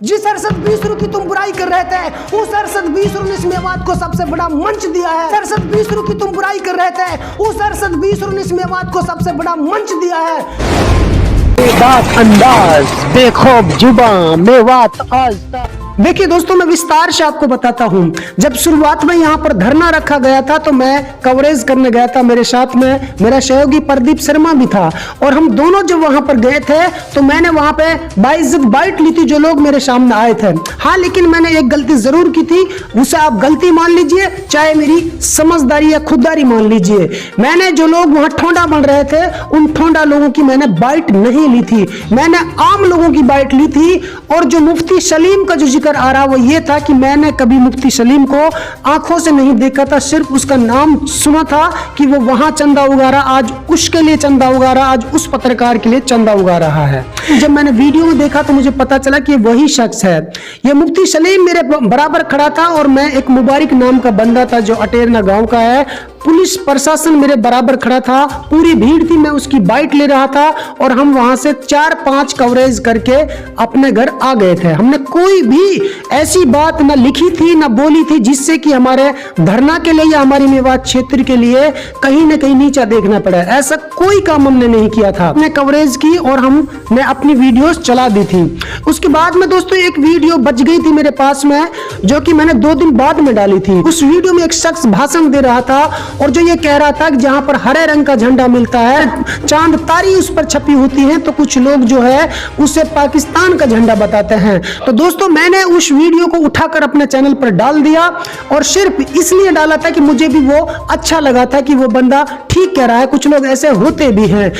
जिस अरशद बीसरू की तुम बुराई कर रहे थे, उस अरशद बीसरू ने इस मेवात को सबसे बड़ा मंच दिया है। अरशद बीसरू की तुम बुराई कर रहे थे, उस अरशद बीसरू ने इस मेवात को सबसे बड़ा मंच दिया है। बेबाक अंदाज, बेखौफ जुबां, मेवात आज तक। देखिए दोस्तों, मैं विस्तार से आपको बताता हूँ। जब शुरुआत में यहाँ पर धरना रखा गया था तो मैं कवरेज करने गया था, मेरे साथ में मेरा सहयोगी प्रदीप शर्मा भी था और हम दोनों जब वहां पर गए थे तो मैंने वहां पे बाइज्जत बाइट ली थी जो लोग मेरे सामने आए थे। हाँ, लेकिन मैंने एक गलती जरूर की थी, उसे आप गलती मान लीजिए चाहे मेरी समझदारी या खुददारी मान लीजिए। मैंने जो लोग वहां ठोंडा बन रहे थे उन ठोंडा लोगों की मैंने बाइट नहीं ली थी, मैंने आम लोगों की बाइट ली थी। और जो मुफ्ती सलीम का जो जिक्र आ रहा वो ये था कि मैंने कभी मुफ्ती सलीम को आंखों से नहीं देखा था, सिर्फ उसका नाम सुना था कि वो वहां चंदा उगा रहा, आज उसके लिए चंदा उगा रहा, आज उस पत्रकार के लिए चंदा उगा रहा है। जब मैंने वीडियो में देखा तो मुझे पता चला कि वही शख्स है। ये मुफ्ती सलीम मेरे बराबर खड़ा था और मैं एक मुबारक नाम का बंदा था जो अटेरना गांव का है। पुलिस प्रशासन मेरे बराबर खड़ा था, पूरी भीड़ थी, मैं उसकी बाइट ले रहा था और हम वहां से 4-5 कवरेज करके अपने घर आ गए थे। हमने कोई भी ऐसी बात न लिखी थी न बोली थी जिससे कि हमारे धरना के लिए या हमारी मेवात क्षेत्र के लिए कहीं न कहीं नीचा देखना पड़ा। ऐसा कोई काम हमने नहीं किया था। हमने कवरेज की और हमने अपनी वीडियोस चला दी थी। उसके बाद में दोस्तों एक वीडियो बच गई थी मेरे पास में जो कि मैंने 2 दिन बाद में डाली थी। उस वीडियो में एक शख्स भाषण दे रहा था और जो ये कह रहा था कि जहां पर हरे रंग का झंडा मिलता है, चांद तारी उस पर छपी होती है, तो कुछ लोग जो है उसे पाकिस्तान का झंडा बताते हैं। तो दोस्तों मैंने उस वीडियो को उठाकर अपने चैनल पर डाल दिया और सिर्फ इसलिए डाला था कि मुझे भी वो अच्छा लगा था कि वो बंदा ठीक कह रहा है, कुछ लोग ऐसे होते भी हैं।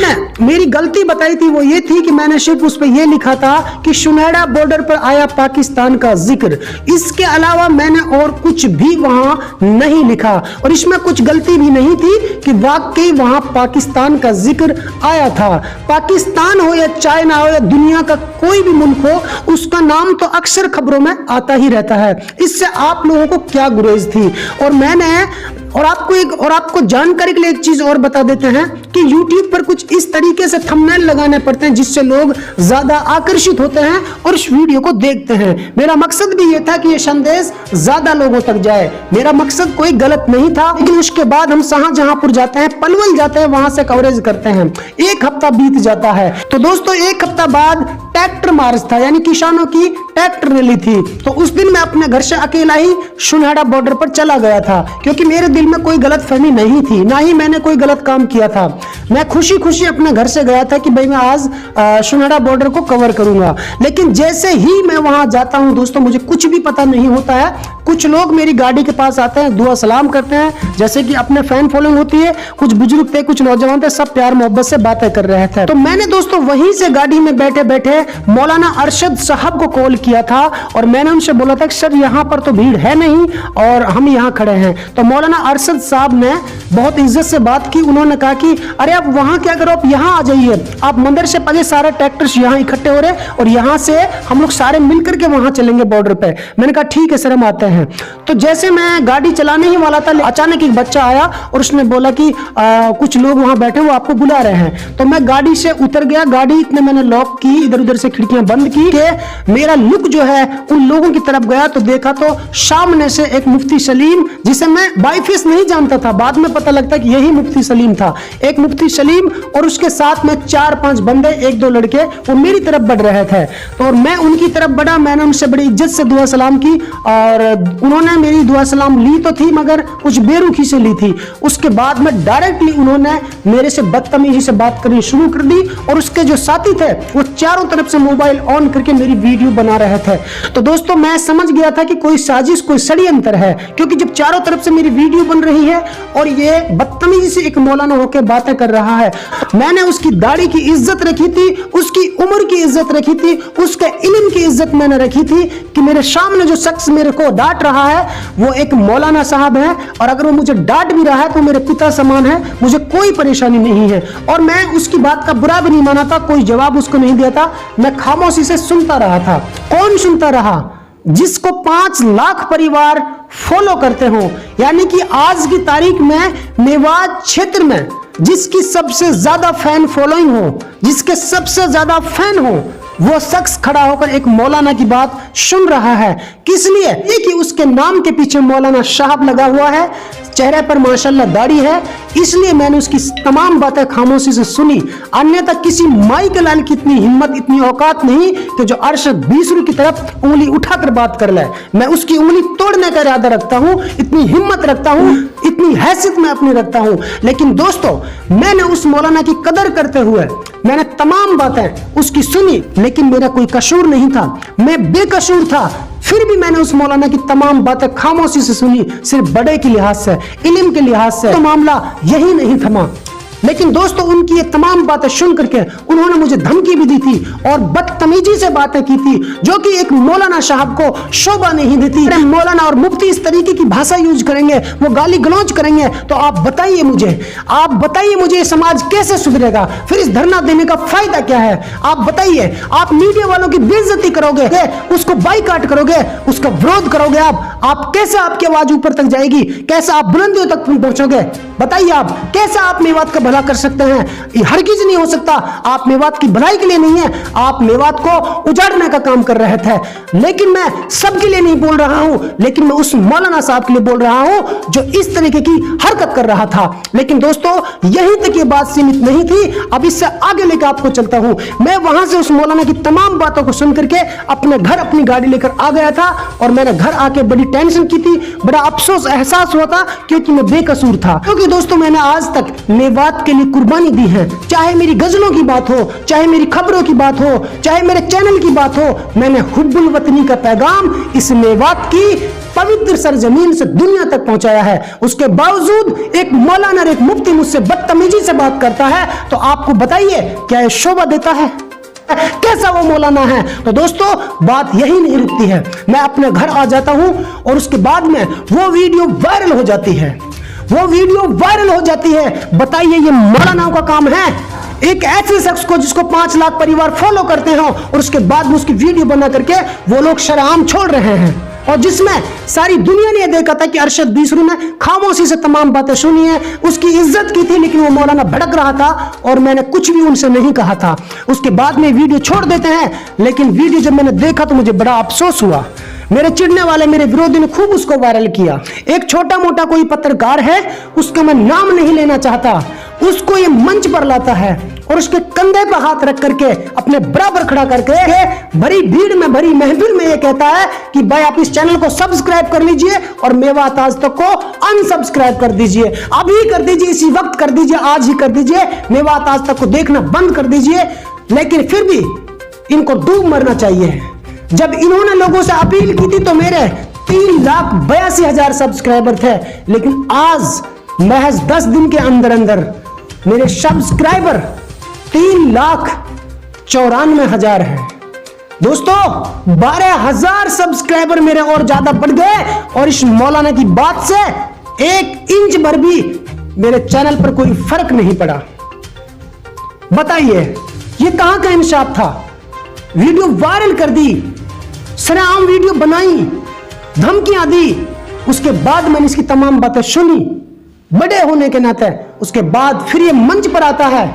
मेरी गलती बताई थी वो ये थी कि मैंने सिर्फ उस पर यह लिखा था कि सुनहरा बॉर्डर पर आया पाकिस्तान का जिक्र, इसके अलावा मैंने और कुछ भी वहां नहीं लिखा। और इसमें कुछ गलती भी नहीं थी कि वाकई वहां पाकिस्तान का जिक्र आया था। पाकिस्तान हो या चाइना हो या दुनिया का कोई भी मुल्क हो, उसका नाम तो अक्सर खबरों में आता ही रहता है। इससे आप लोगों को क्या गुरेज थी। और आपको जानकारी के लिए एक चीज और बता देते हैं कि YouTube पर कुछ इस तरीके से थंबनेल लगाने पड़ते हैं जिससे लोग ज्यादा आकर्षित होते हैं और इस वीडियो को देखते हैं। मेरा मकसद भी ये था कि ये संदेश ज्यादा लोगों तक जाए, मेरा मकसद कोई गलत नहीं था। लेकिन उसके बाद हम शाहजहांपुर जाते हैं, पलवल जाते हैं, वहां से कवरेज करते हैं। 1 हफ्ता बीत जाता है। तो दोस्तों 1 हफ्ता बाद ट्रैक्टर मार्च था, यानी किसानों की ट्रैक्टर रैली थी। तो उस दिन मैं अपने घर से अकेला ही सुनहरा बॉर्डर पर चला गया था क्योंकि मेरे दिल में कोई गलतफहमी नहीं थी, ना ही मैंने कोई गलत काम किया था। मैं खुशी खुशी अपने घर से गया था कि भाई मैं आज सुनहरा बॉर्डर को कवर करूंगा। लेकिन जैसे ही मैं वहां जाता हूं दोस्तों, मुझे कुछ भी पता नहीं होता है। कुछ लोग मेरी गाड़ी के पास आते हैं, दुआ सलाम करते हैं, जैसे कि अपने फैन फॉलोइंग होती है। कुछ बुजुर्ग थे, कुछ नौजवान थे, सब प्यार मोहब्बत से बातें कर रहे थे। तो मैंने दोस्तों वहीं से गाड़ी में बैठे बैठे मौलाना अरशद साहब को कॉल किया था और मैंने उनसे बोला था कि सर यहाँ पर तो भीड़ है नहीं और हम यहाँ खड़े हैं। तो मौलाना अरशद साहब ने बहुत इज्जत से बात की। उन्होंने कहा कि अरे आप वहां क्या करो, आप यहाँ आ जाइए, आप मंदिर से पहले सारे ट्रैक्टर्स यहाँ इकट्ठे हो रहे और यहाँ से हम लोग सारे मिलकर के वहां चलेंगे बॉर्डर पे। मैंने कहा ठीक है सर, हम आते हैं। तो जैसे मैं गाड़ी चलाने ही वाला था, अचानक एक बच्चा आया और उसने बोला कि कुछ लोग वहां बैठे, वो आपको बुला रहे हैं। तो मैं गाड़ी से उतर गया, गाड़ी इतने मैंने लॉक की, इधर उधर से खिड़कियां बंद की कि मेरा लुक जो है उन लोगों की तरफ गया। तो देखा तो सामने से एक मुफ्ती सलीम, जिसे मैं बाई फेस नहीं जानता था, बाद में पता लगता कि यही मुफ्ती सलीम था। एक मुफ्ती सलीम और उसके साथ में 4-5 बंदे, 1-2 लड़के, वो मेरी तरफ बढ़ रहे थे। तो और मैं उनकी तरफ बढ़ा, मैंने उनसे बड़ी इज्जत से दुआ सलाम की और उन्होंने मेरी दुआ सलाम ली तो थी मगर कुछ बेरुखी से ली थी। उसके बाद में डायरेक्टली उन्होंने मेरे से बदतमीजी से बात करनी शुरू कर दी और उसके जो साथी थे वो चारों तरफ से मोबाइल ऑन करके मेरी वीडियो बना रहे थे। तो दोस्तों मैं समझ गया था कि कोई साजिश, कोई षड्यंत्र है, क्योंकि जब चारों तरफ से मेरी वीडियो बन रही है और ये बदतमीजी से एक मौलाना होकर बातें कर रहा है। मैंने उसकी दाढ़ी की इज्जत रखी थी, उसकी उम्र की इज्जत रखी थी, उसके इल्म की इज्जत मैंने रखी थी कि मेरे सामने जो शख्स मेरे को डांट रहा है वो एक मौलाना साहब है और अगर वो मुझे डांट भी रहा है तो मेरे पिता समान है, मुझे कोई परेशानी नहीं है। और मैं उसकी बात का बुरा भी नहीं माना था, कोई जवाब उसको नहीं दिया था, मैं खामोशी से सुनता रहा था। कौन सुनता रहा? जिसको 5 लाख परिवार फॉलो करते हो, यानी कि आज की तारीख में मेवात क्षेत्र में जिसकी सबसे ज्यादा फैन फॉलोइंग हो, जिसके सबसे ज्यादा फैन हो, वो शख्स खड़ा होकर एक मौलाना की बात सुन रहा है। किस लिए? कि उसके नाम के पीछे मौलाना साहब लगा हुआ है, चेहरे पर माशाल्लाह दाढ़ी है, इसलिए मैंने उसकी तमाम बातें खामोशी से सुनी। अन्यथा किसी माई के लाल की इतनी हिम्मत, इतनी औकात नहीं कि जो अरशद बीसरू की तरफ उंगली उठाकर बात कर ले। मैं उसकी उंगली तोड़ने का इरादा रखता हूं, इतनी हिम्मत रखता हूं, इतनी हैसियत मैं अपनी रखता हूं। लेकिन दोस्तों, मैंने उस मौलाना की कदर करते हुए मैंने तमाम बातें उसकी सुनी, लेकिन मेरा कोई कसूर नहीं था, मैं बेकसूर था। फिर भी मैंने उस मौलाना की तमाम बातें खामोशी से सुनी, सिर्फ बड़े के लिहाज से, इल्म के लिहाज से। तो मामला यही नहीं थमा। लेकिन दोस्तों, उनकी ये तमाम बातें सुन करके उन्होंने मुझे धमकी भी दी थी और बदतमीजी से बातें की थी, जो कि एक मौलाना साहब को शोभा नहीं देती। मौलाना और मुफ्ती इस तरीके की भाषा यूज करेंगे, वो गाली गलौज करेंगे, तो आप बताइए मुझे समाज कैसे सुधरेगा? फिर इस धरना देने का फायदा क्या है? आप बताइए। आप मीडिया वालों की बेइज्जती करोगे, उसको बाइकाट करोगे, उसका विरोध करोगे, आप कैसे आपकी आवाज ऊपर तक जाएगी? कैसे आप बुलंदियों तक पहुंचोगे? बताइए आप कैसे आप मेवात का भला कर सकते हैं? ये हरगिज नहीं हो सकता। आप मेवात की भलाई के लिए नहीं है, आप मेवात को उजाड़ने का काम कर रहे थे। लेकिन मैं सबके लिए नहीं बोल रहा हूं, लेकिन मैं उस मौलाना साहब के लिए बोल रहा हूं जो इस तरीके की हरकत कर रहा था। लेकिन दोस्तों, यहीं तक ये बात सीमित नहीं थी, अब इससे आगे लेकर आपको चलता हूं। मैं वहां से उस मौलाना की तमाम बातों को सुन करके अपने घर अपनी गाड़ी लेकर आ गया था और मैंने घर आके बड़ी टेंशन की थी, बड़ा अफसोस एहसास हुआ था, क्योंकि मैं बेकसूर था। क्योंकि दोस्तों, मैंने आज तक मेवात के लिए कुर्बानी दी है। चाहे मेरी गजलों की बात हो, चाहे मेरी खबरों की बात हो, चाहे मेरे चैनल की बात हो, मैंने हुब्बुल वतनी का पैगाम इस मेवात की पवित्र सरजमीन से दुनिया तक पहुंचाया है। उसके बावजूद एक मौलाना और एक मुफ्ती मुझसे बदतमीजी से बात करता है, तो आपको बताइए क्या यह शोभा देता है? कैसा वो मौलाना है? तो दोस्तों, बात यही नहीं रुकती है। मैं अपने घर आ जाता हूं और उसके बाद में वो वीडियो वायरल हो जाती है। बताइए, ये मौलानाओं का काम है? एक ऐसे शख्स को जिसको 5 लाख परिवार फॉलो करते हो और उसके बाद में उसकी वीडियो बना करके वो लोग शराम छोड़ रहे हैं, और जिसमें सारी दुनिया ने देखा था कि अरशद बीसरू ने खामोशी से तमाम बातें सुनी है, उसकी इज्जत की थी, लेकिन वो मौलाना भड़क रहा था और मैंने कुछ भी उनसे नहीं कहा था। उसके बाद में वीडियो छोड़ देते हैं, लेकिन वीडियो जब मैंने देखा तो मुझे बड़ा अफसोस हुआ। मेरे चिढ़ने वाले मेरे विरोधी ने खूब उसको वायरल किया। एक छोटा मोटा कोई पत्रकार है, उसका मैं नाम नहीं लेना चाहता, उसको ये मंच पर लाता है और उसके कंधे पर हाथ रख करके अपने बराबर खड़ा करके भरी भीड़ में, भरी महफिल में ये कहता है कि भाई आप इस चैनल को सब्सक्राइब कर लीजिए और मेवात आज तक को अनसब्सक्राइब कर दीजिए, अभी कर दीजिए, इसी वक्त कर दीजिए, आज ही कर दीजिए, मेवात आज तक को देखना बंद कर दीजिए। लेकिन फिर भी इनको डूब मरना चाहिए। जब इन्होंने लोगों से अपील की थी तो मेरे 3,82,000 सब्सक्राइबर थे, लेकिन आज महज 10 दिन के अंदर अंदर मेरे सब्सक्राइबर 3,94,000 हैं। दोस्तों, 12,000 सब्सक्राइबर मेरे और ज्यादा बढ़ गए, और इस मौलाना की बात से 1 इंच भर भी मेरे चैनल पर कोई फर्क नहीं पड़ा। बताइए, ये कहां का इंसाफ था? वीडियो वायरल कर दी, सरेआम वीडियो बनाई, धमकियां दी, उसके बाद मैंने इसकी तमाम बातें सुनी बड़े होने के नाते। उसके बाद फिर ये मंच पर आता है,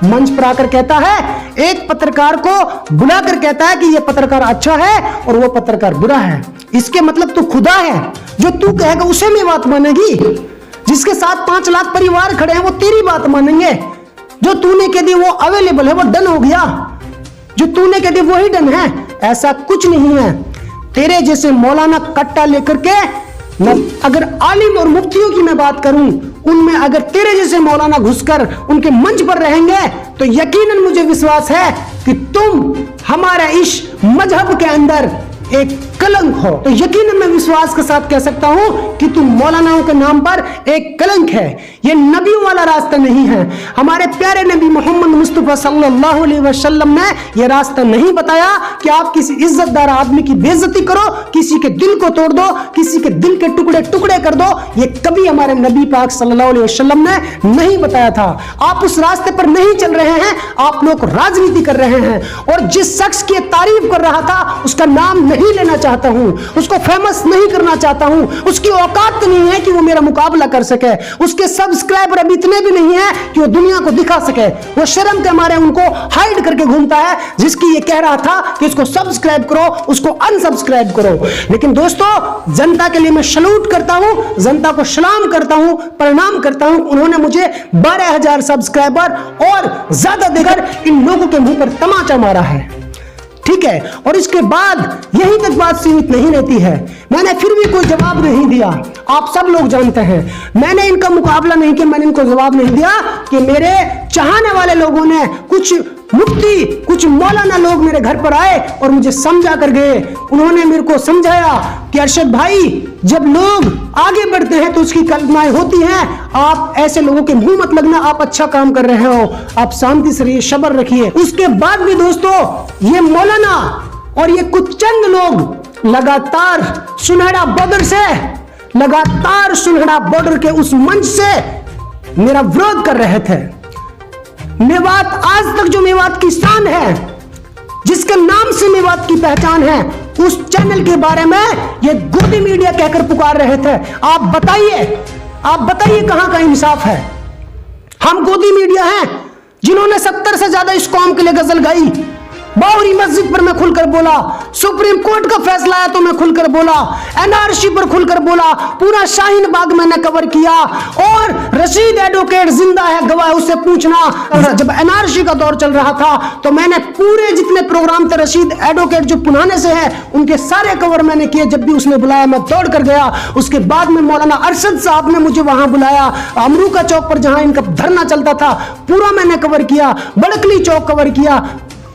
मंच पर आकर कहता है, एक पत्रकार को बुलाकर कहता है कि ये पत्रकार अच्छा है और वो पत्रकार बुरा है। इसके मतलब तू खुदा है, जो तू कहेगा उसे मेवात मानेगी। जिसके साथ 5 लाख परिवार खड़े हैं वो तेरी बात मानेंगे। जो तूने कह दी वो अवेलेबल है, वो डन हो गया, जो तूने कह दी वही डन है। ऐसा कुछ नहीं है। तेरे जैसे मौलाना कट्टा लेकर के, अगर आलिम और मुफ्तियों की मैं बात करूं, उनमें अगर तेरे जैसे मौलाना घुसकर उनके मंच पर रहेंगे तो यकीनन मुझे विश्वास है कि तुम हमारे इस मजहब के अंदर एक कलंक हो। तो यकीनन मैं विश्वास के साथ कह सकता हूं कि तुम मौलानाओं के नाम पर एक कलंक है। ये नबियों वाला रास्ता नहीं है। हमारे प्यारे नबी मोहम्मद मुस्तफा सल्लल्लाहु अलैहि वसल्लम ने यह रास्ता नहीं बताया कि आप किसी इज्जतदार आदमी की बेइज्जती करो, किसी के दिल को तोड़ दो, किसी के दिल के टुकड़े टुकड़े कर दो। ये कभी हमारे नबी पाक सल्लल्लाहु अलैहि वसल्लम ने नहीं बताया था। आप उस रास्ते पर नहीं चल रहे हैं, आप लोग राजनीति कर रहे हैं। और जिस शख्स की तारीफ कर रहा था उसका नाम नहीं लेना चाहता हूं, उसको फेमस नहीं करना चाहता हूं, उसकी औकात नहीं है कि वो मेरा मुकाबला कर सके, उसके सब्सक्राइबर अब इतने भी नहीं है कि वो दुनिया को दिखा सके। वो शर्म के मारे उनको हाइड करके घूमता है, जिसकी ये कह रहा था कि इसको सब्सक्राइब करो, उसको अनसब्सक्राइब करो। लेकिन दोस्तों, जनता के लिए मैं सैल्यूट करता हूं, जनता को सलाम करता हूं, प्रणाम करता हूं। उन्होंने मुझे 12,000 सब्सक्राइबर और ज्यादा देकर इन लोगों के मुंह पर तमाचा मारा है, ठीक है। और इसके बाद यहीं तक बात सीमित नहीं रहती है, मैंने फिर भी कोई जवाब नहीं दिया। आप सब लोग जानते हैं मैंने इनका मुकाबला नहीं किया, मैंने इनको जवाब नहीं दिया कि मेरे चाहने वाले लोगों ने कुछ मुफ्ती, कुछ मौलाना लोग मेरे घर पर आए और मुझे समझा कर गए। उन्होंने मेरे को समझाया कि अरशद भाई, जब लोग आगे बढ़ते हैं तो उसकी कल्पनाएं होती हैं, आप ऐसे लोगों के मुंह मत लगना, आप अच्छा काम कर रहे हो, आप शांति से रहिए, सब्र रखिए। उसके बाद भी दोस्तों, ये मौलाना और ये कुछ चंद लोग लगातार सुनहरा बॉर्डर के उस मंच से मेरा विरोध कर रहे थे। मेवात आज तक जो मेवात की शान है, जिसके नाम से मेवात की पहचान है, उस चैनल के बारे में ये गोदी मीडिया कहकर पुकार रहे थे। आप बताइए कहां का इंसाफ है? हम गोदी मीडिया हैं जिन्होंने 70 से ज्यादा इस कौम के लिए गजल गाई। बाबरी मस्जिद पर मैं खुलकर बोला, सुप्रीम कोर्ट का फैसला है तो मैं खुलकर बोला, एनआरसी पर खुलकर बोला, पूरा शाहीन बाग मैंने कवर किया। और रशीद एडवोकेट जिंदा है, गवाह, उससे पूछना। जब एनआरसी का दौर चल रहा था तो मैंने पूरे जितने प्रोग्राम थे रशीद एडवोकेट जो पुराने से है उनके सारे कवर मैंने किए। जब भी उसने बुलाया मैं दौड़ कर गया। उसके बाद में मौलाना अरशद साहब ने मुझे वहां बुलाया, अमरू का चौक पर जहां इनका धरना चलता था पूरा मैंने कवर किया, बड़कली चौक कवर किया।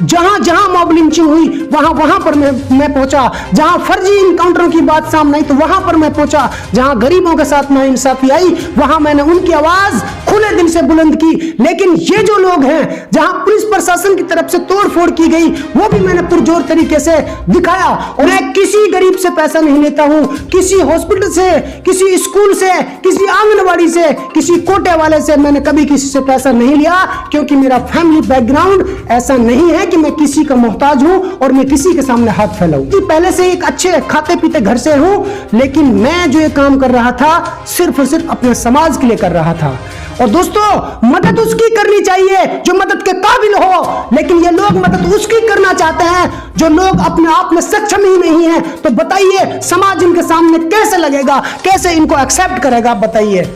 जहां जहां मॉब लिंचिंग हुई वहां पर मैं पहुंचा। जहां फर्जी इनकाउंटरों की बात सामने आई तो वहां पर मैं पहुंचा। जहां गरीबों के साथ नाइंसाफी आई वहां मैंने उनकी आवाज खुले दिल से बुलंद की। लेकिन ये जो लोग हैं, जहां पुलिस प्रशासन की तरफ से तोड़फोड़ की गई, वो भी मैंने पुरजोर तरीके से दिखाया। और मैं किसी गरीब से पैसा नहीं लेता हूं, किसी हॉस्पिटल से, किसी स्कूल से, किसी आंगनबाड़ी से, किसी कोटे वाले से मैंने कभी किसी से पैसा नहीं लिया, क्योंकि मेरा फैमिली बैकग्राउंड ऐसा नहीं है कि मैं किसी का मोहताज हूं और मैं किसी के सामने हाथ फैलाऊं। पहले से एक अच्छे खाते पीते घर से हूं, लेकिन मैं जो ये काम कर रहा था सिर्फ और सिर्फ अपने समाज के लिए कर रहा था। और दोस्तों, मदद उसकी करनी चाहिए जो मदद के काबिल हो, लेकिन ये लोग मदद उसकी करना चाहते हैं जो लोग अपने आप में सक्षम ही नहीं है। तो बताइए समाज इनके सामने कैसे लगेगा, कैसे इनको एक्सेप्ट करेगा? बताइए।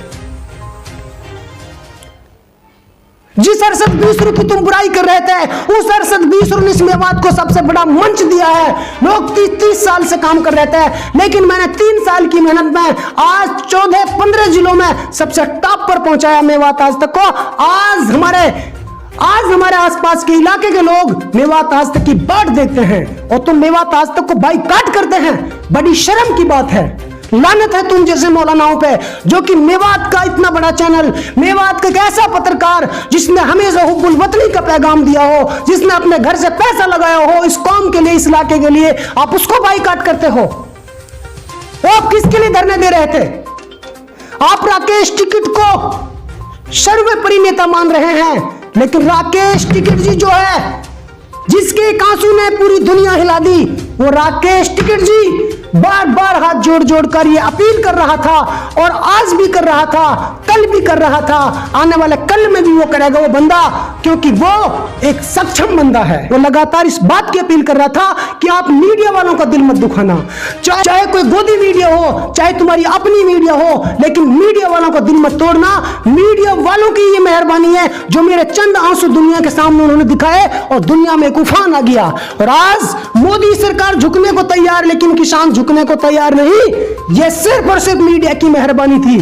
जिस अरशद 20 की तुम बुराई कर रहे थे, उस अरशद 20 ने इस मेवात को सबसे बड़ा मंच दिया है। लोग 30 साल से काम कर रहे थे, लेकिन मैंने 3 साल की मेहनत में आज 14-15 जिलों में सबसे टॉप पर पहुंचाया मेवात आज तक को। आज हमारे आसपास के इलाके के लोग मेवात आज तक की बाट देखते हैं और तुम मेवात आज तक को बाइकाट करते हैं। बड़ी शर्म की बात है। लानत है तुम जैसे मौलानाओं पे, जो कि मेवात का इतना बड़ा चैनल, मेवात का एक ऐसा पत्रकार जिसने हमेशा हुब्बुल वतनी का पैगाम दिया हो, जिसने अपने घर से पैसा लगाया हो इस कौम के लिए, इस इलाके के लिए, आप उसको बाइकाट करते हो। आप किसके लिए धरने दे रहे थे? आप राकेश टिकैत को सर्वोपरि नेता मान रहे हैं, लेकिन राकेश टिकैत जी जो है, जिसके एक आंसू ने पूरी दुनिया हिला दी, वो राकेश टिकैत जी बार बार हाथ जोड़ जोड़ कर ये अपील कर रहा था और आज भी कर रहा था, कल भी कर रहा था, आने वाले कल में भी वो करेगा वो बंदा, क्योंकि वो एक सक्षम बंदा है। वो लगातार इस बात की अपील कर रहा था कि आप मीडिया वालों का दिल मत दुखाना, चाहे कोई गोदी मीडिया हो, चाहे तुम्हारी अपनी मीडिया हो, लेकिन मीडिया वालों का दिल मत तोड़ना। मीडिया वालों की ये मेहरबानी है जो मेरे चंद आंसू दुनिया के सामने उन्होंने दिखाए और दुनिया में एक उफान आ गया। और आज मोदी सरकार झुकने को तैयार, लेकिन किसान झुकने को तैयार नहीं। यह सिर्फ और सिर्फ मीडिया की मेहरबानी थी।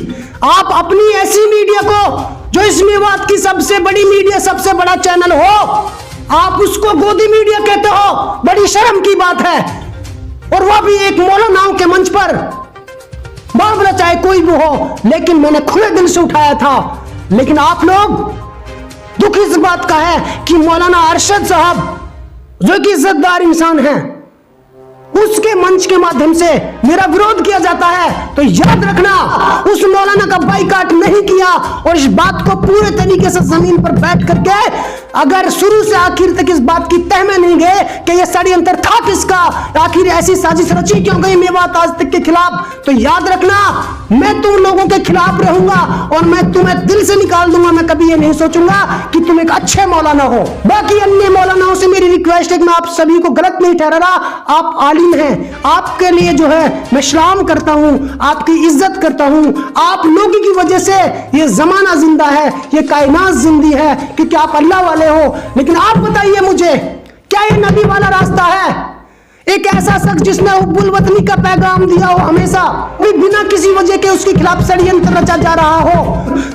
आप अपनी ऐसी मीडिया को जो इस मेवात की सबसे बड़ी मीडिया, सबसे बड़ा चैनल हो, आप उसको गोदी मीडिया कहते हो, बड़ी शर्म की बात है। और वह भी एक मौलानाओं के मंच पर, बाबरा चाहे कोई भी हो, लेकिन मैंने खुले दिल से उठाया था। लेकिन आप लोग, दुख इस बात का है कि मौलाना अरशद साहब जो कि इज्जतदार इंसान हैं, उसके मंच मंच के माध्यम से मेरा विरोध किया जाता है तो याद रखना, उस मौलाना का बाइकाट नहीं किया। और इस बात को पूरे तरीके से जमीन पर बैठ करके अगर शुरू से आखिर तक इस बात की तह में नहीं गए कि यह षड्यंत्र था किसका, आखिर ऐसी साजिश रची क्यों गई मेवात आज तक के खिलाफ, तो याद रखना मैं तुम लोगों के खिलाफ रहूंगा और मैं तुम्हें दिल से निकाल दूंगा। मैं कभी ये नहीं सोचूंगा कि तुम एक अच्छे मौलाना हो। बाकी अन्य मौलानाओं से मेरी रिक्वेस्ट है कि मैं आप सभी को गलत नहीं ठहरा रहा, आप आलिम हैं, आपके लिए जो है मैं सलाम करता हूं, आपकी इज्जत करता हूं। आप लोगों की वजह से ये जमाना जिंदा है, ये कायनात जिंदी है, क्योंकि आप अल्लाह वाले हो। लेकिन आप बताइए मुझे, क्या ये नबी वाला रास्ता है? एक ऐसा शख्स जिसने हुब्बुल वतनी का पैगाम दिया हो, हमेशा भी बिना किसी वजह के उसके खिलाफ षड्यंत्र रचा जा रहा हो,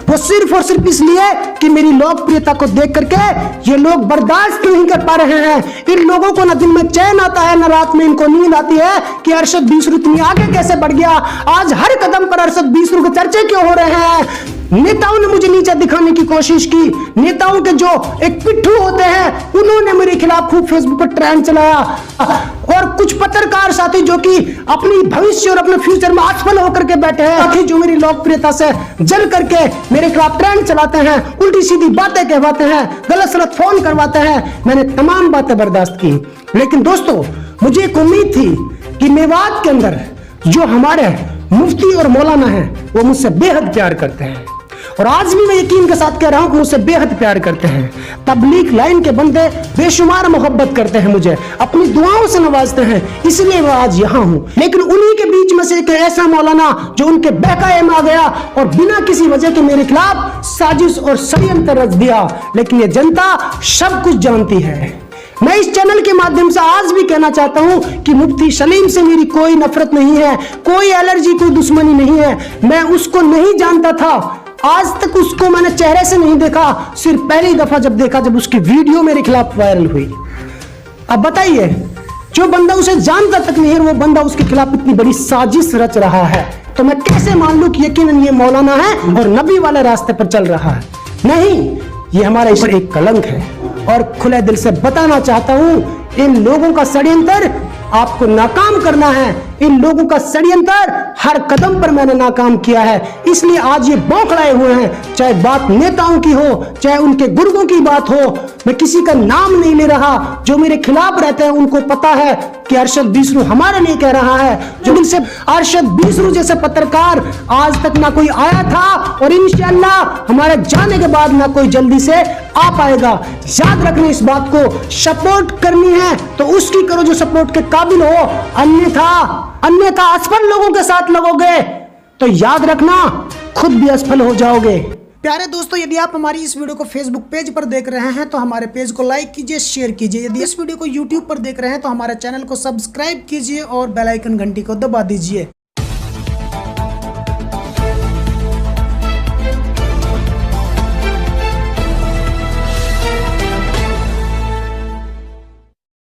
वो सिर्फ और सिर्फ इसलिए कि मेरी लोकप्रियता को देख करके ये लोग बर्दाश्त नहीं कर पा रहे हैं। इन लोगों को न दिन में चैन आता है, न रात में इनको नींद आती है कि अरशद बीसरू इतनी आगे कैसे बढ़ गया। आज हर कदम पर अरशद बीसरू के चर्चे क्यों हो रहे हैं? नेताओं ने मुझे नीचा दिखाने की कोशिश की, नेताओं के जो एक पिट्ठू होते हैं उन्होंने मेरे खिलाफ खूब फेसबुक पर ट्रेंड चलाया, और कुछ पत्रकार साथी जो कि अपनी भविष्य और अपने फ्यूचर में असफल होकर के बैठे हैं, साथी जो मेरी लोकप्रियता से जल करके मेरे खिलाफ ट्रेंड चलाते हैं, उल्टी सीधी बातें कहवाते हैं, गलत सलत फोन करवाते हैं। मैंने तमाम बातें बर्दाश्त की, लेकिन दोस्तों मुझे एक उम्मीद थी कि मेवात के अंदर जो हमारे मुफ्ती और मौलाना हैं वो मुझसे बेहद प्यार करते हैं, और आज भी मैं यकीन के साथ कह रहा हूं कि मुझसे बेहद प्यार करते हैं। तबलीग लाइन के बंदे बेशुमार मोहब्बत करते हैं, मुझे अपनी दुआओं से नवाजते हैं, इसलिए मैं आज यहां हूं। लेकिन उन्हीं के बीच में से एक ऐसा मौलाना जो उनके बहकाए में आ गया और बिना किसी वजह के मेरे खिलाफ साजिश और षड्यंत्र रच दिया। लेकिन ये जनता सब कुछ जानती है। मैं इस चैनल के माध्यम से आज भी कहना चाहता हूं कि मुफ्ती सलीम से मेरी कोई नफरत नहीं है, कोई एलर्जी, कोई दुश्मनी नहीं है। मैं उसको नहीं जानता था, आज तक उसको मैंने चेहरे से नहीं देखा, सिर्फ पहली दफा जब देखा जब उसकी वीडियो मेरे खिलाफ वायरल हुई। अब बताइए, जो बंदा उसे जानता तक नहीं है वो बंदा उसके खिलाफ इतनी बड़ी साजिश रच रहा है, तो मैं कैसे मान लूं कि यकीनन ये मौलाना है और नबी वाले रास्ते पर चल रहा है? नहीं, ये हमारे ऊपर एक कलंक है। और खुले दिल से बताना चाहता हूं, इन लोगों का षड्यंत्र आपको नाकाम करना है। इन लोगों का षड्यंत्र हर कदम पर मैंने नाकाम किया है, इसलिए आज ये बौखलाए हुए हैं। चाहे बात नेताओं की हो, चाहे उनके गुर्गों की बात हो, मैं किसी का नाम नहीं ले रहा। जो मेरे खिलाफ रहते हैं उनको पता है कि अरशद बीसरू हमारे लिए कह रहा है। जो दिल से अरशद बीसरू जैसे पत्रकार आज तक ना कोई आया था और इंशाअल्लाह हमारे जाने के बाद ना कोई जल्दी से आ पाएगा। याद रखना इस बात को, सपोर्ट करनी है तो उसकी करो जो सपोर्ट के काबिल हो, अन्यथा असफल लोगों के साथ लगोगे तो याद रखना खुद भी असफल हो जाओगे। प्यारे दोस्तों, यदि आप हमारी इस वीडियो को फेसबुक पेज पर देख रहे हैं तो हमारे पेज को लाइक कीजिए, शेयर कीजिए। यदि इस वीडियो को यूट्यूब पर देख रहे हैं तो हमारे चैनल को सब्सक्राइब कीजिए और बेल आइकन घंटी को दबा दीजिए।